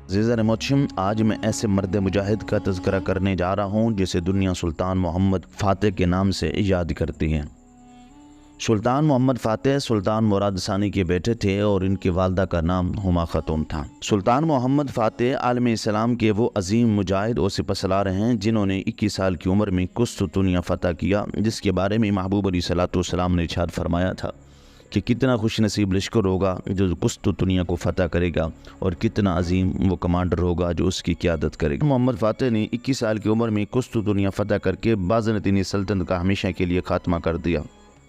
عزیزان محترم، آج میں ایسے مرد مجاہد کا تذکرہ کرنے جا رہا ہوں جسے دنیا سلطان محمد فاتح کے نام سے یاد کرتی ہے۔ سلطان محمد فاتح سلطان مراد ثانی کے بیٹے تھے اور ان کی والدہ کا نام ہما خاتون تھا۔ سلطان محمد فاتح عالم اسلام کے وہ عظیم مجاہد اور سپہ سالار ہیں جنہوں نے 21 سال کی عمر میں قسطنطنیہ فتح کیا، جس کے بارے میں محبوب علیہ الصلوۃ والسلام نے ارشاد فرمایا تھا کہ کتنا خوش نصیب لشکر ہوگا جو قسطنطنیہ کو فتح کرے گا، اور کتنا عظیم وہ کمانڈر ہوگا جو اس کی قیادت کرے گا۔ محمد فاتح نے 21 سال کی عمر میں قسطنطنیہ فتح کر کے بازنطینی سلطنت کا ہمیشہ کے لیے خاتمہ کر دیا۔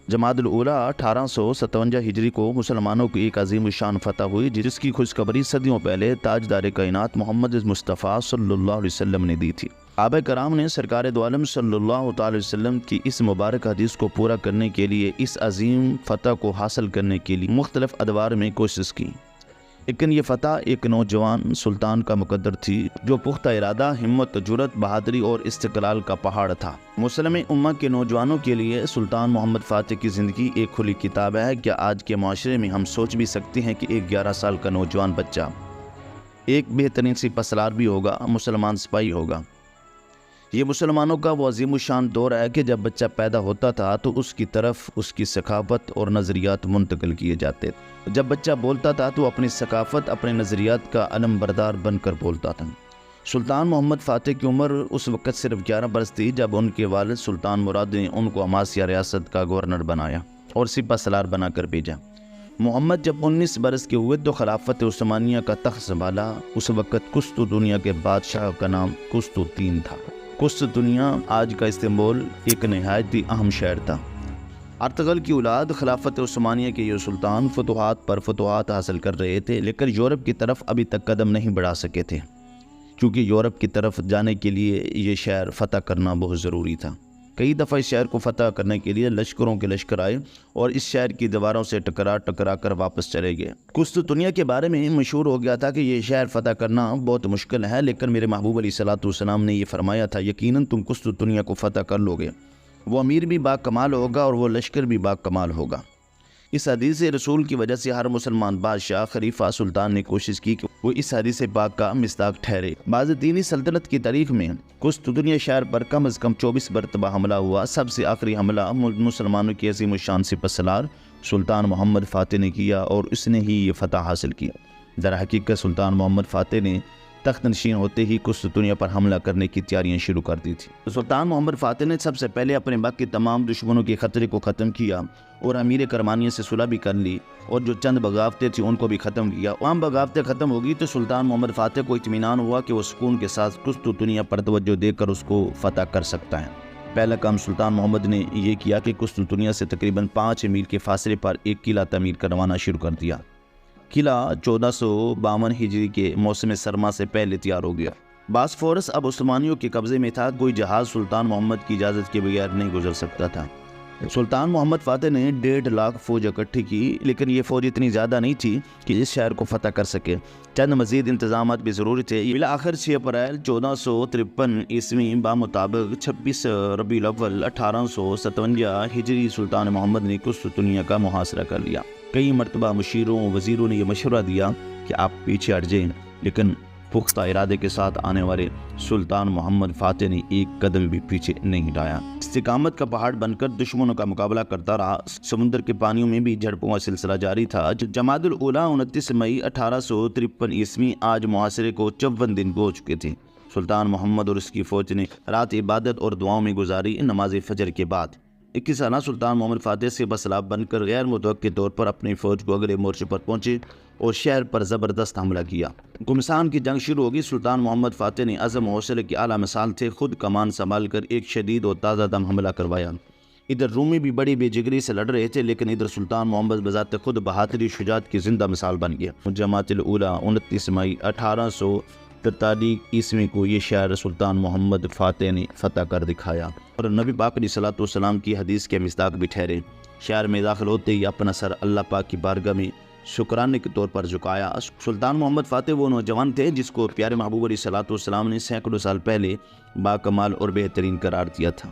جمادی الاولیٰ 1857 ہجری کو مسلمانوں کی ایک عظیم الشان فتح ہوئی جس کی خوشخبری صدیوں پہلے تاجدار کائنات محمد مصطفیٰ صلی اللہ علیہ وسلم نے دی تھی۔ صحابہ کرام نے سرکار دو عالم صلی اللہ علیہ وسلم کی اس مبارک حدیث کو پورا کرنے کے لیے، اس عظیم فتح کو حاصل کرنے کے لیے مختلف ادوار میں کوشش کی، لیکن یہ فتح ایک نوجوان سلطان کا مقدر تھی جو پختہ ارادہ، ہمت، جرأت، بہادری اور استقلال کا پہاڑ تھا۔ مسلم امہ کے نوجوانوں کے لیے سلطان محمد فاتح کی زندگی ایک کھلی کتاب ہے۔ کیا آج کے معاشرے میں ہم سوچ بھی سکتے ہیں کہ ایک 11 سال کا نوجوان بچہ ایک بہترین سپہ سالار بھی ہوگا، مسلمان سپاہی ہوگا؟ یہ مسلمانوں کا وہ عظیم الشان دور ہے کہ جب بچہ پیدا ہوتا تھا تو اس کی طرف اس کی ثقافت اور نظریات منتقل کیے جاتے تھے۔ جب بچہ بولتا تھا تو اپنی ثقافت، اپنے نظریات کا علم بردار بن کر بولتا تھا۔ سلطان محمد فاتح کی عمر اس وقت صرف 11 برس تھی جب ان کے والد سلطان مراد نے ان کو اماسیہ ریاست کا گورنر بنایا اور سپہ سالار بنا کر بھیجا۔ محمد جب 19 برس کے ہوئے تو خلافت عثمانیہ کا تخت سنبھالا۔ اس وقت قسطنطنیہ کے بادشاہ کا نام قسطنطین تھا۔ قسطنطنیہ آج کا استنبول ایک نہایت ہی اہم شہر تھا۔ ارطغرل کی اولاد خلافت عثمانیہ کے یہ سلطان فتوحات پر فتوحات حاصل کر رہے تھے، لیکن یورپ کی طرف ابھی تک قدم نہیں بڑھا سکے تھے، کیونکہ یورپ کی طرف جانے کے لیے یہ شہر فتح کرنا بہت ضروری تھا۔ کئی دفعہ اس شہر کو فتح کرنے کے لیے لشکروں کے لشکر آئے اور اس شہر کی دیواروں سے ٹکرا کر واپس چلے گئے۔ قسطنطنیہ کے بارے میں مشہور ہو گیا تھا کہ یہ شہر فتح کرنا بہت مشکل ہے، لیکن میرے محبوب علیہ الصلوۃ والسلام نے یہ فرمایا تھا، یقیناً تم قسطنطنیہ کو فتح کر لوگے، وہ امیر بھی با کمال ہوگا اور وہ لشکر بھی با کمال ہوگا۔ اس حدیث رسول کی وجہ سے ہر مسلمان بادشاہ، خلیفہ، سلطان نے کوشش کی کہ وہ اس حدیث پاک کا مصداق ٹھہرے۔ بازنطینی سلطنت کی تاریخ میں قسطنطنیہ شہر پر کم از کم 24 مرتبہ حملہ ہوا۔ سب سے آخری حملہ مسلمانوں کی عظیم الشان سپہ سالار سلطان محمد فاتح نے کیا اور اس نے ہی یہ فتح حاصل کی۔ در حقیقت سلطان محمد فاتح نے تخت نشین ہوتے ہی قسطنطنیہ پر حملہ کرنے کی تیاریاں شروع کر دی تھی۔ سلطان محمد فاتح نے سب سے پہلے اپنے وقت کے تمام دشمنوں کے خطرے کو ختم کیا اور امیر کرمانیہ سے صلح بھی کر لی، اور جو چند بغاوتیں تھیں ان کو بھی ختم کیا۔ عام بغاوتیں ختم ہوگی تو سلطان محمد فاتح کو اطمینان ہوا کہ وہ سکون کے ساتھ قسطنطنیہ پر توجہ دے کر اس کو فتح کر سکتا ہے۔ پہلا کام سلطان محمد نے یہ کیا کہ قسطنطنیہ سے تقریباً 5 میل کے فاصلے پر ایک قلعہ تعمیر کروانا شروع کر دیا۔ قلعہ 1452 ہجری کے موسم سرما سے پہلے تیار ہو گیا۔ باسفورس اب عثمانیوں کے قبضے میں تھا، کوئی جہاز سلطان محمد کی اجازت کے بغیر نہیں گزر سکتا تھا۔ سلطان محمد فاتح نے 1.5 لاکھ فوج اکٹھی کی، لیکن یہ فوج اتنی زیادہ نہیں تھی کہ اس شہر کو فتح کر سکے۔ چند مزید انتظامات بھی ضروری تھے۔ بالآخر 6 اپریل 1453 عیسوی بمطابق 26 ربیع الاول 1857 ہجری سلطان محمد نے قسطنطنیہ کا محاصرہ کر لیا۔ کئی مرتبہ مشیروں وزیروں نے یہ مشورہ دیا کہ آپ پیچھے ہٹ جائیں، لیکن پختہ ارادے کے ساتھ آنے والے سلطان محمد فاتح نے ایک قدم بھی پیچھے نہیں ہٹایا۔ استقامت کا پہاڑ بن کر دشمنوں کا مقابلہ کرتا رہا۔ سمندر کے پانیوں میں بھی جھڑپوں کا سلسلہ جاری تھا۔ جمادی الاولیٰ 29 مئی 1853 عیسوی آج محاصرے کو 54 دن ہو چکے تھے۔ سلطان محمد اور اس کی فوج نے رات عبادت اور دعاؤں میں گزاری۔ نماز فجر کے بعد 21 سالہ سلطان محمد فاتح سپہ سالار بن کر غیر متوقع طور پر اپنی فوج کو اگلے مورچے پر پہنچے اور شہر پر زبردست حملہ کیا۔ گمسان کی جنگ شروع ہوگی۔ سلطان محمد فاتح نے عزم و حوصلے کی اعلیٰ مثال تھے، خود کمان سنبھال کر ایک شدید اور تازہ دم حملہ کروایا۔ ادھر رومی بھی بڑی بے جگری سے لڑ رہے تھے، لیکن ادھر سلطان محمد بذات خود بہادری شجاعت کی زندہ مثال بن گیا۔ جمادی الاولیٰ 29 مئی 1843 عیسوی کو یہ شہر سلطان محمد فاتح نے فتح کر دکھایا اور نبی پاک علیہ الصلوۃ والسلام کی حدیث کے مصداق بھی ٹھہرے۔ شہر میں داخل ہوتے ہی اپنا سر اللہ پاک کی بارگاہ میں شکرانے کے طور پر جھکایا۔ سلطان محمد فاتح وہ نوجوان تھے جس کو پیارے محبوب علیہ الصلوۃ والسلام نے سینکڑوں سال پہلے با کمال اور بہترین قرار دیا تھا۔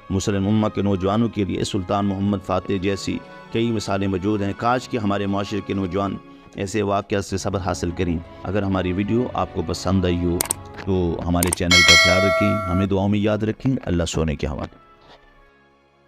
مسلم امہ کے نوجوانوں کے لیے سلطان محمد فاتح جیسی کئی مثالیں موجود ہیں۔ کاش کہ ہمارے معاشرے کے نوجوان ایسے واقعات سے سبق حاصل کریں۔ اگر ہماری ویڈیو آپ کو پسند آئی ہو تو ہمارے چینل کا خیال رکھیں، ہمیں دعاؤں میں یاد رکھیں۔ اللہ سونے کے حوالے۔